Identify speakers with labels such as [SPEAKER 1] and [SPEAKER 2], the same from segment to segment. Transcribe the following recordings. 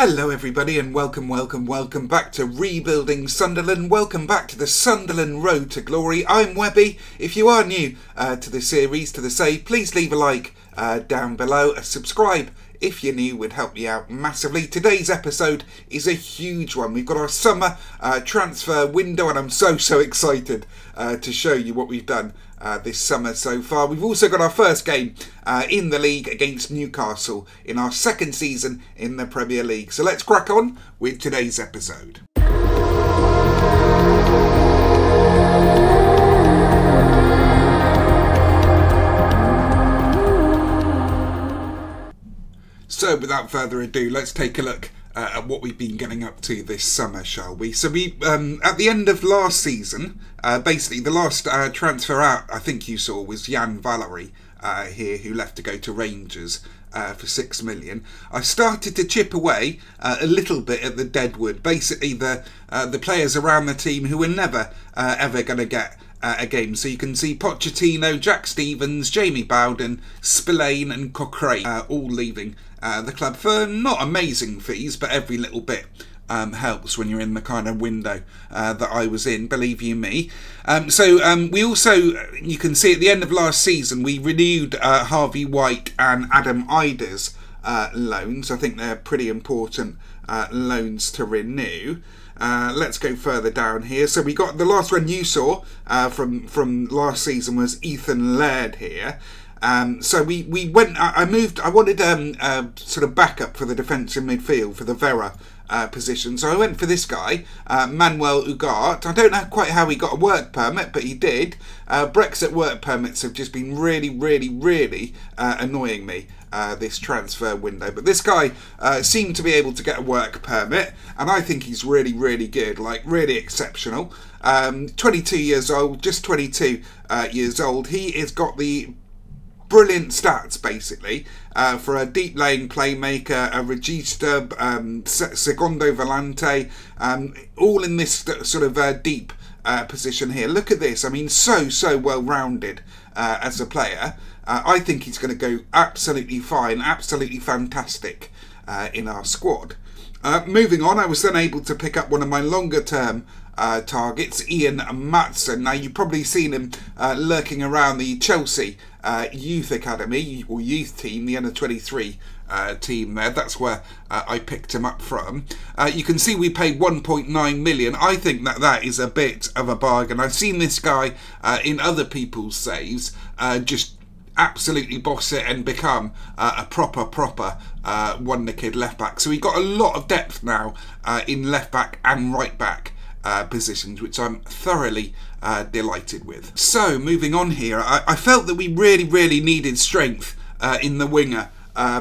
[SPEAKER 1] Hello everybody and welcome back to Rebuilding Sunderland. Welcome back to the Sunderland Road to Glory. I'm Webby. If you are new to the series, to the save, please leave a like down below. A subscribe if you're new would help me out massively. Today's episode is a huge one. We've got our summer transfer window and I'm so excited to show you what we've done this summer so far. We've also got our first game in the league against Newcastle in our second season in the Premier League. So let's crack on with today's episode. So without further ado, let's take a look at what we've been getting up to this summer, shall we? So we, at the end of last season, basically the last transfer out I think you saw was Jan Valery here, who left to go to Rangers for 6 million. I started to chip away a little bit at the deadwood, basically the players around the team who were never ever going to get a game. So you can see Pochettino, Jack Stevens, Jamie Bowden, Spillane and Cochrane all leaving the club for not amazing fees, but every little bit helps when you're in the kind of window that I was in, believe you me. We also, you can see at the end of last season, we renewed Harvey White and Adam Ida's loans. I think they're pretty important loans to renew. Let's go further down here. So we got the last one you saw from last season was Ethan Laird here. So we went. I wanted sort of backup for the defensive midfield for the Vera position. So I went for this guy, Manuel Ugarte. I don't know quite how he got a work permit, but he did. Brexit work permits have just been really annoying me this transfer window. But this guy seemed to be able to get a work permit, and I think he's really good, like really exceptional. 22 years old, just 22 years old. He has got the brilliant stats, basically, for a deep laying playmaker, a regista, secondo volante, all in this sort of deep position here. Look at this. I mean, so well rounded as a player. I think he's going to go absolutely fine, absolutely fantastic in our squad. Moving on, I was then able to pick up one of my longer term targets, Ian Matson. Now you've probably seen him lurking around the Chelsea youth academy or youth team, the under 23 team there. That's where I picked him up from. You can see we paid 1.9 million. I think that is a bit of a bargain. I've seen this guy in other people's saves just absolutely boss it and become a proper wonder kid left back. So we've got a lot of depth now in left back and right back positions, which I'm thoroughly delighted with. So moving on here, I felt that we really needed strength in the winger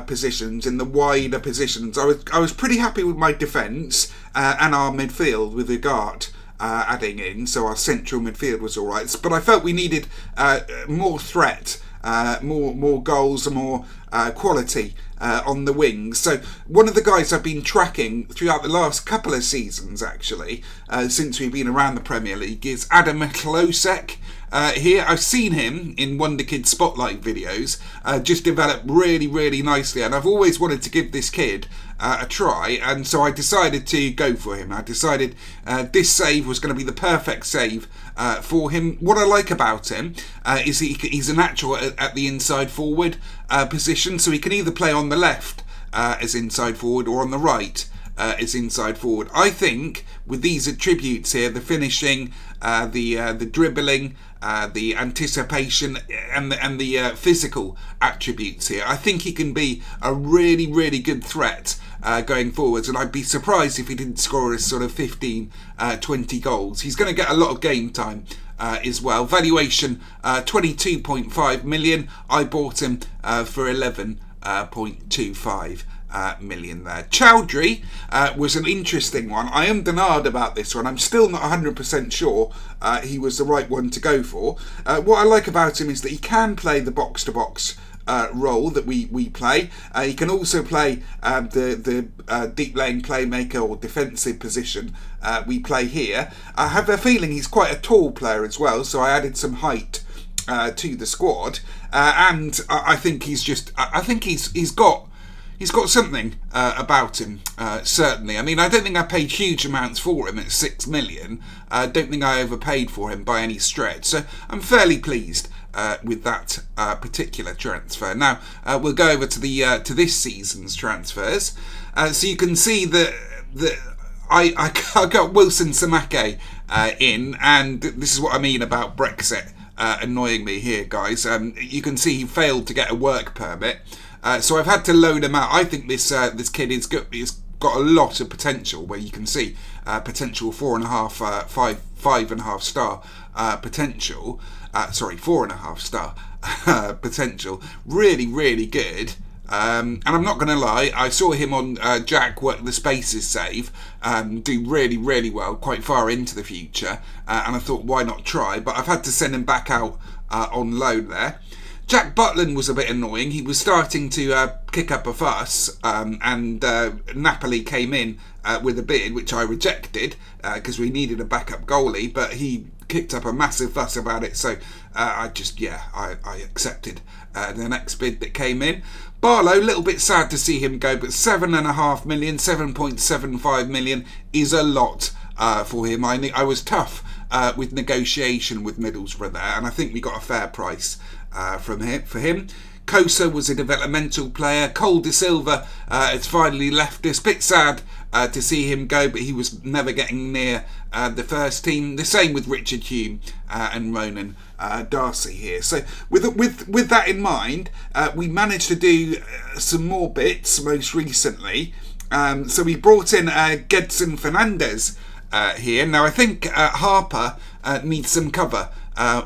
[SPEAKER 1] positions, in the wider positions. I was pretty happy with my defence and our midfield with Ugarte adding in, so our central midfield was alright, but I felt we needed more threat, more goals and more quality on the wings. So one of the guys I've been tracking throughout the last couple of seasons, actually, since we've been around the Premier League, is Adam Klosek. Here I've seen him in Wonder Kids Spotlight videos just develop really nicely, and I've always wanted to give this kid a try, and so I decided to go for him. I decided this save was going to be the perfect save for him. What I like about him is he's a natural at the inside forward position, so he can either play on the left as inside forward or on the right as inside forward. I think with these attributes here, the finishing, the dribbling, the anticipation and the physical attributes here, I think he can be a really good threat going forwards, and I'd be surprised if he didn't score a sort of 15, 20 goals. He's going to get a lot of game time as well. Valuation 22.5 million. I bought him for 11.25 million there. Chowdhury was an interesting one. I am denied about this one. I'm still not 100% sure he was the right one to go for. What I like about him is that he can play the box-to-box role that we play. He can also play the deep lane playmaker or defensive position we play here. I have a feeling he's quite a tall player as well, so I added some height to the squad, and I think he's got he's got something about him, certainly. I mean, I don't think I paid huge amounts for him at 6 million. I don't think I overpaid for him by any stretch. So I'm fairly pleased with that particular transfer. Now we'll go over to the to this season's transfers. So you can see that I got Wilson Samake in, and this is what I mean about Brexit annoying me here, guys. You can see he failed to get a work permit, so I've had to loan him out. I think this this kid is good. He's got a lot of potential, where you can see potential 4.5, 5.5 star potential. Sorry, 4.5 star potential. Really good. And I'm not going to lie, I saw him on Jack work the spaces save, do really well, quite far into the future, and I thought, why not try? But I've had to send him back out on loan there. Jack Butland was a bit annoying. He was starting to kick up a fuss, and Napoli came in with a bid, which I rejected because we needed a backup goalie, but he kicked up a massive fuss about it, so I accepted the next bid that came in. Barlow, a little bit sad to see him go, but 7.5 million, 7.75 million is a lot for him. I was tough with negotiation with Middlesbrough there, and I think we got a fair price for him. Kosa was a developmental player. Cole De Silva has finally left us. Bit sad to see him go, but he was never getting near the first team. The same with Richard Hume and Ronan Darcy here. So with that in mind, we managed to do some more bits most recently. So we brought in Gedson Fernandez here. Now I think Harper needs some cover.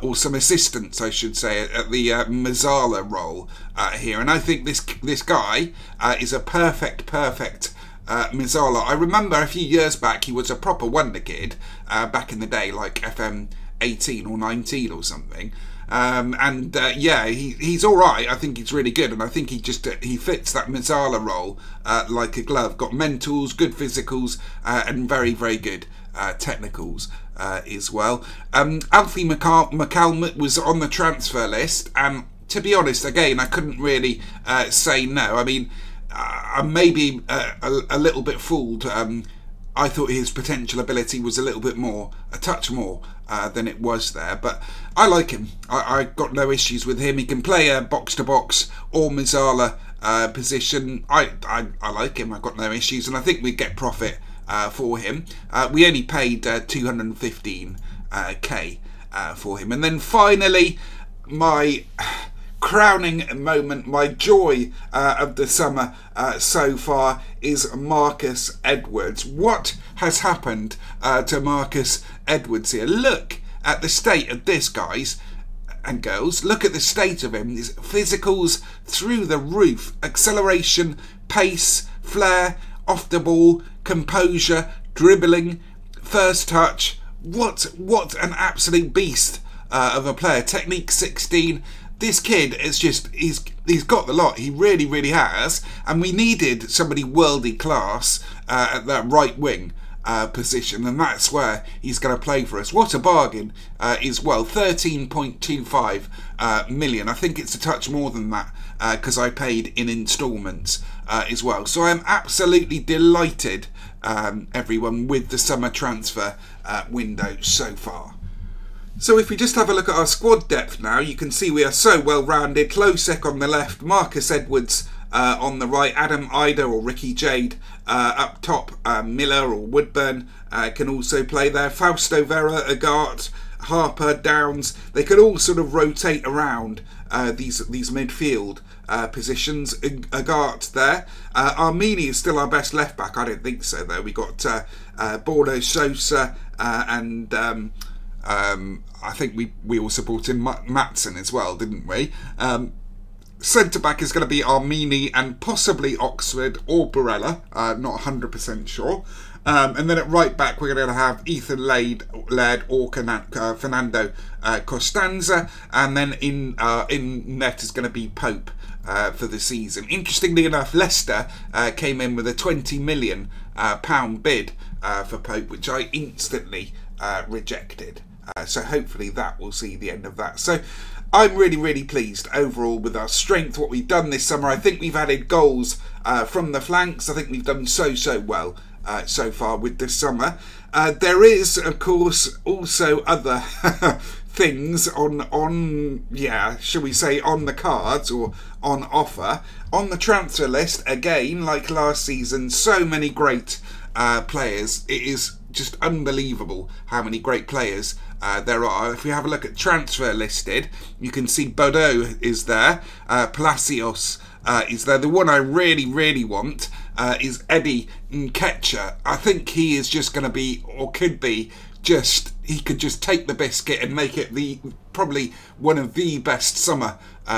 [SPEAKER 1] Or some assistance, I should say, at the Mazzala role here. And I think this guy is a perfect Mazzala. I remember a few years back he was a proper wonder kid back in the day, like FM18 or 19 or something. Yeah, he's all right. I think he's really good, and I think he fits that Mazzala role like a glove. Got mentals, good physicals, and very good technicals as well. Alfie McCallum was on the transfer list, and to be honest, again, I couldn't really say no. I mean, I'm maybe a little bit fooled. I thought his potential ability was a touch more than it was there, but I like him. I got no issues with him. He can play a box-to-box or Mazzala position. I like him. I've got no issues, and I think we get profit for him. We only paid 215k for him. And then finally, my crowning moment, my joy of the summer so far is Marcus Edwards. What has happened to Marcus Edwards here? Look at the state of this, guys and girls. Look at the state of him. His physicals through the roof. Acceleration, pace, flair, off the ball, composure, dribbling, first touch. What an absolute beast of a player. Technique 16. This kid is just, he's got the lot. He really has. And we needed somebody worldly class at that right wing position, and that's where he's going to play for us. What a bargain as well. 13.25 million. I think it's a touch more than that because I paid in instalments as well. So I'm absolutely delighted, everyone, with the summer transfer window so far. So if we just have a look at our squad depth now, you can see we are so well rounded. Klosek on the left, Marcus Edwards on the right, Adam Ida or Ricky Jade up top, Miller or Woodburn can also play there, Fausto Vera, Agart, Harper, Downs. They could all sort of rotate around these midfield positions. Agart there. Armini is still our best left back. I don't think so though. We got Bordo Sosa and I think we also brought in Matson as well, didn't we? Centre back is going to be Armini and possibly Oxford or Barella, not 100% sure. And then at right back we're going to have Ethan Laird or Fernando Costanza, and then in net is going to be Pope for the season. Interestingly enough, Leicester came in with a £20 million bid for Pope, which I instantly rejected. So hopefully that will see the end of that. So I'm really, really pleased overall with our strength, what we've done this summer. I think we've added goals from the flanks. I think we've done so well so far with this summer. There is, of course, also other things on shall we say, on the cards or on offer. On the transfer list, again, like last season, so many great players. It is just unbelievable how many great players there are. If we have a look at transfer listed, you can see Bodo is there, Palacios is there. The one I really want is Eddie Nketiah. I think he is just going to be, or could be, he could just take the biscuit and make it probably one of the best summer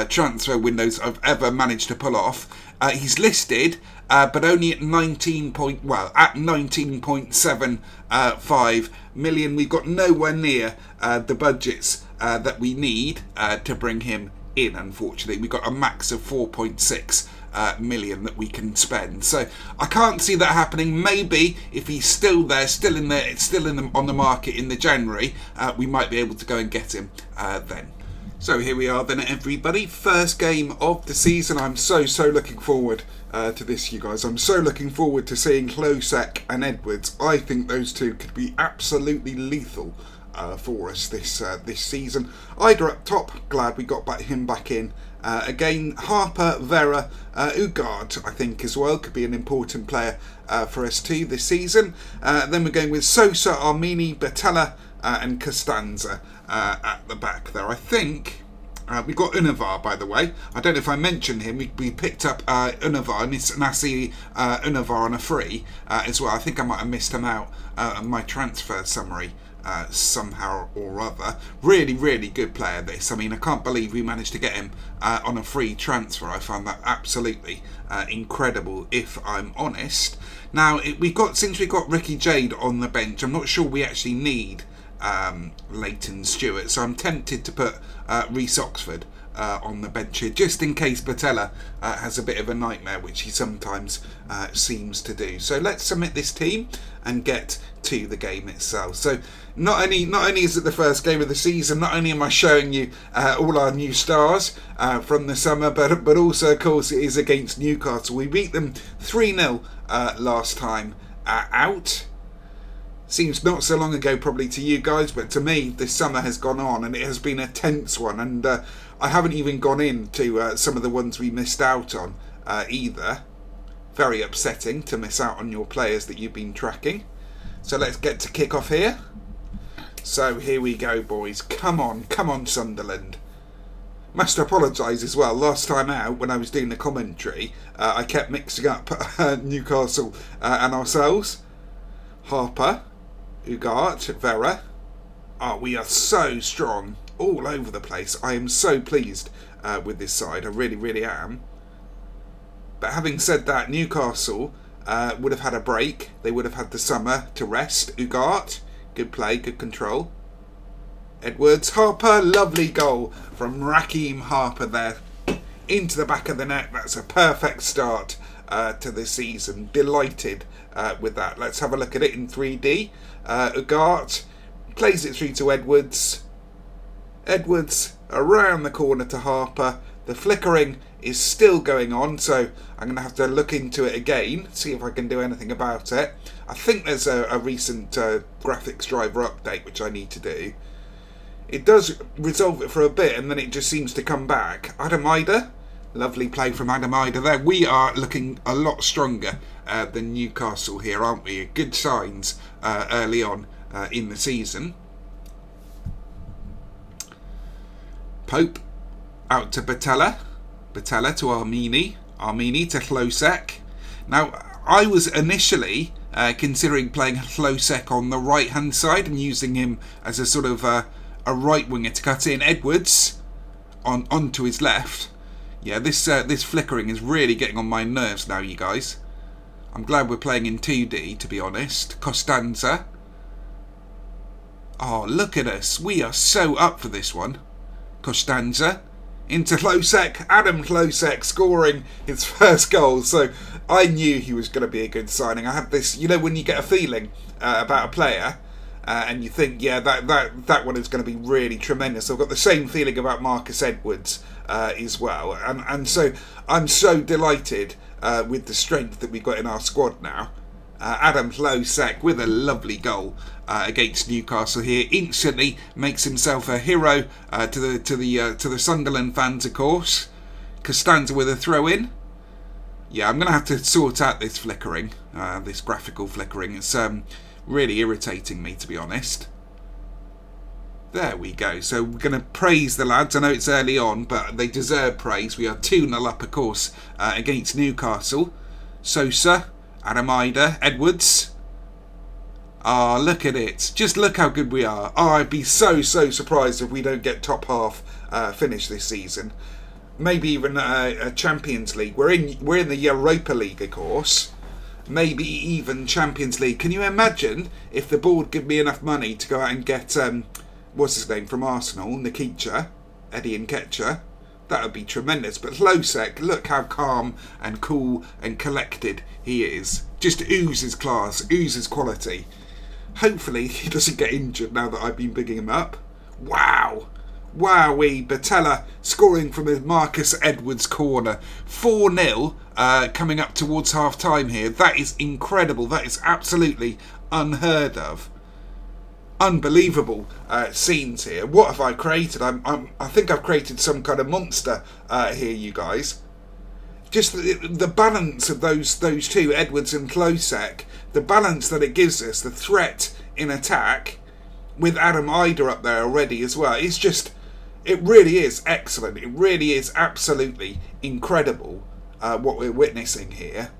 [SPEAKER 1] transfer windows I've ever managed to pull off. He's listed, but only at 19.75 million. We've got nowhere near the budgets that we need to bring him in, unfortunately. We've got a max of 4.6 million that we can spend, so I can't see that happening. Maybe if he's still there, on the market in the January, we might be able to go and get him then. So here we are then, everybody. First game of the season. I'm so looking forward to this, you guys. I'm so looking forward to seeing Klosek and Edwards. I think those two could be absolutely lethal for us this season. Ida up top, glad we got him back in. Again, Harper, Vera, Ugard, I think as well, could be an important player for us too this season. Then we're going with Sosa, Armini, Batella and Costanza at the back there. I think we've got Unavar, by the way. I don't know if I mentioned him. We picked up Unavar, Nasi Unavar on a free as well. I think I might have missed him out on my transfer summary somehow or other. Really good player this. I mean, I can't believe we managed to get him on a free transfer. I found that absolutely incredible, if I'm honest. Now, since we've got Ricky Jade on the bench, I'm not sure we actually need Leighton Stewart, so I'm tempted to put Reece Oxford on the bench here, just in case Batella has a bit of a nightmare, which he sometimes seems to do. So let's submit this team and get to the game itself. So not only is it the first game of the season, not only am I showing you all our new stars from the summer, but also, of course, it is against Newcastle. We beat them 3-0 last time out. Seems not so long ago probably to you guys, but to me this summer has gone on and it has been a tense one, and I haven't even gone into some of the ones we missed out on either. Very upsetting to miss out on your players that you've been tracking. So let's get to kick off here. So here we go, boys. Come on Sunderland. Must apologise as well. Last time out, when I was doing the commentary, I kept mixing up Newcastle and ourselves. Harper, Ugart, Vera. Oh, we are so strong all over the place. I am so pleased with this side. I really am. But having said that, Newcastle would have had a break. They would have had the summer to rest. Ugart, good play, good control. Edwards, Harper, lovely goal from Raheem Harper there into the back of the net. That's a perfect start to the season. Delighted with that. Let's have a look at it in 3D. Ugart plays it through to Edwards. Edwards around the corner to Harper. The flickering is still going on, so I'm going to have to look into it again, see if I can do anything about it. I think there's a recent graphics driver update which I need to do. It does resolve it for a bit and then it just seems to come back. Adam Ida, lovely play from Adam Ida there. We are looking a lot stronger than Newcastle here, aren't we? Good signs early on in the season. Pope out to Batella. Batella to Armini. Armini to Klosek. Now, I was initially considering playing Klosek on the right-hand side and using him as a sort of a right winger to cut in. Edwards onto his left. Yeah, this flickering is really getting on my nerves now, you guys. I'm glad we're playing in 2D, to be honest. Costanza. Oh, look at us. We are so up for this one. Costanza. Into Klosek. Adam Klosek scoring his first goal. So I knew he was going to be a good signing. I have this, you know, when you get a feeling about a player and you think, yeah, that one is going to be really tremendous. I've got the same feeling about Marcus Edwards as well, and so I'm so delighted with the strength that we've got in our squad now. Adam Hlosek with a lovely goal against Newcastle here, instantly makes himself a hero to the Sunderland fans, of course. Costanza with a throw in. Yeah, I'm going to have to sort out this flickering, this graphical flickering. It's really irritating me, to be honest. There we go. So we're going to praise the lads. I know it's early on, but they deserve praise. We are 2-0 up, of course, against Newcastle. Sosa, Adamida, Edwards. Ah, look at it. Just look how good we are. Oh, I'd be so surprised if we don't get top half finish this season. Maybe even a Champions League. We're in the Europa League, of course. Maybe even Champions League. Can you imagine if the board give me enough money to go out and get what's his name from Arsenal, Nketiah, Eddie Nketiah? That would be tremendous. But Hlosek, look how calm and cool and collected he is. Just oozes class, oozes quality. Hopefully he doesn't get injured now that I've been bigging him up. Wow. Wowee, Batella scoring from a Marcus Edwards corner. 4-0 coming up towards half-time here. That is incredible. That is absolutely unheard of. Unbelievable scenes here. What have I created? I think I've created some kind of monster here, you guys. Just the balance of those two, Edwards and Hlosek, the balance that it gives us, the threat in attack, with Adam Ida up there already as well. It's just, it really is excellent. It really is absolutely incredible what we're witnessing here.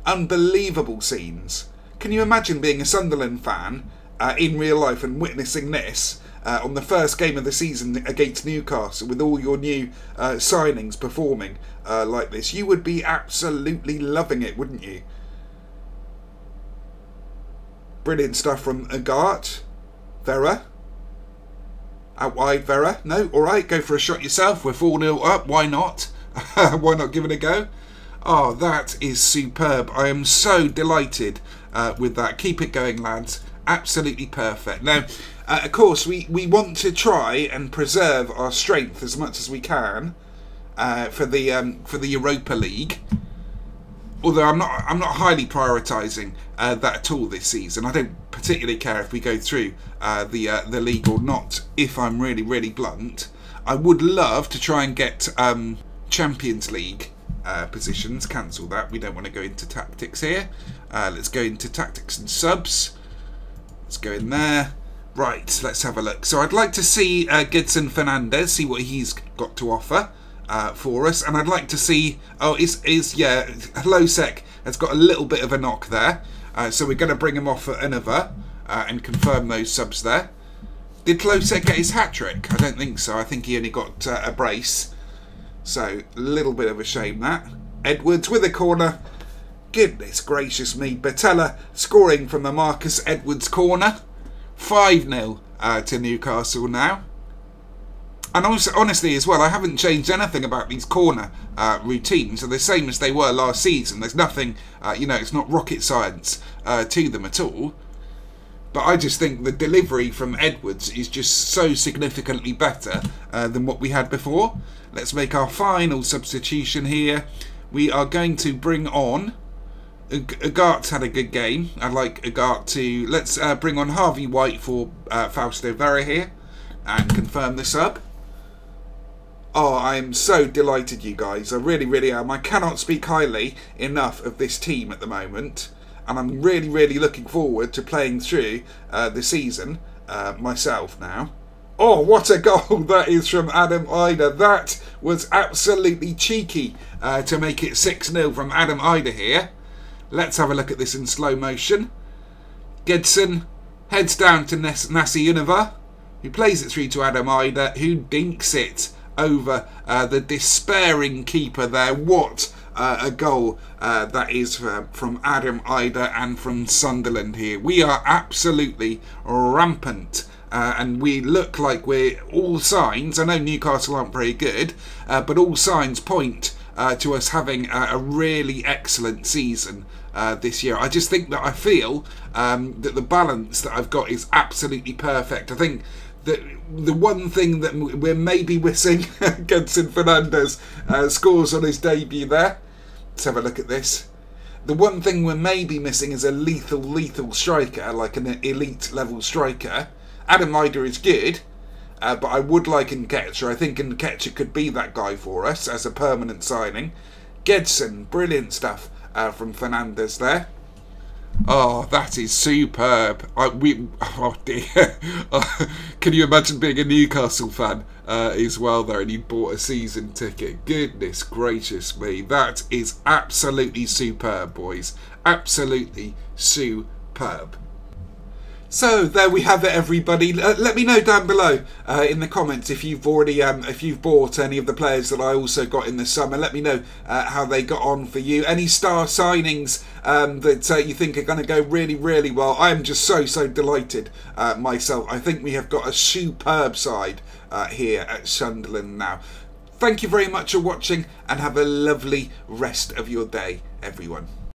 [SPEAKER 1] Unbelievable scenes. Can you imagine being a Sunderland fan in real life and witnessing this on the first game of the season against Newcastle with all your new signings performing like this? You would be absolutely loving it, wouldn't you? Brilliant stuff from Agart. Vera. Out wide, Vera. No, alright, go for a shot yourself. We're 4-0 up, why not? Why not give it a go? Oh, that is superb. I am so delighted with that. Keep it going, lads. Absolutely perfect. Now, of course, we want to try and preserve our strength as much as we can for the Europa League. Although I'm not highly prioritising that at all this season. I don't particularly care if we go through the league or not. If I'm really blunt, I would love to try and get Champions League positions. Cancel that. We don't want to go into tactics here. Let's go into tactics and subs. Let's go in there. Right, let's have a look. So I'd like to see Gedson Fernandez, see what he's got to offer for us. And I'd like to see... Oh, yeah, Hlosek has got a little bit of a knock there. So we're going to bring him off at another and confirm those subs there. Did Hlosek get his hat-trick? I don't think so. I think he only got a brace. So, a little bit of a shame that. Edwards with a corner. Goodness gracious me. Batella scoring from the Marcus Edwards corner. 5-0 to Newcastle now. And also, honestly as well, I haven't changed anything about these corner routines. They're the same as they were last season. There's nothing, you know, it's not rocket science to them at all. But I just think the delivery from Edwards is just so significantly better than what we had before. Let's make our final substitution here. We are going to bring on... Agart's had a good game. I'd like Agart to... Let's bring on Harvey White for Fausto Vera here. And confirm the sub. Oh, I am so delighted, you guys. I really am. I cannot speak highly enough of this team at the moment. And I'm really looking forward to playing through the season myself now. Oh, what a goal that is from Adam Ida. That was absolutely cheeky to make it 6-0 from Adam Ida here. Let's have a look at this in slow motion. Gedson heads down to Nasi Unova, who plays it through to Adam Ida, who dinks it over the despairing keeper there. What a goal that is from Adam Ida and from Sunderland here. We are absolutely rampant. And we look like we're all signs, I know Newcastle aren't very good, but all signs point to us having a really excellent season this year. I just think that I feel that the balance that I've got is absolutely perfect. I think that the one thing that we're maybe missing, Gedson Fernandez scores on his debut there. Let's have a look at this. The one thing we're maybe missing is a lethal striker, like an elite level striker. Adam Ryder is good, but I would like Nketiah. I think Nketiah could be that guy for us as a permanent signing. Gedson, brilliant stuff from Fernandez there. Oh, that is superb. Oh dear. Can you imagine being a Newcastle fan as well there, and you bought a season ticket? Goodness gracious me. That is absolutely superb, boys. Absolutely superb. So there we have it, everybody. Let me know down below in the comments if you've already if you've bought any of the players that I also got in the summer. Let me know how they got on for you. Any star signings that you think are going to go really well. I am just so delighted myself. I think we have got a superb side here at Sunderland now. Thank you very much for watching, and have a lovely rest of your day, everyone.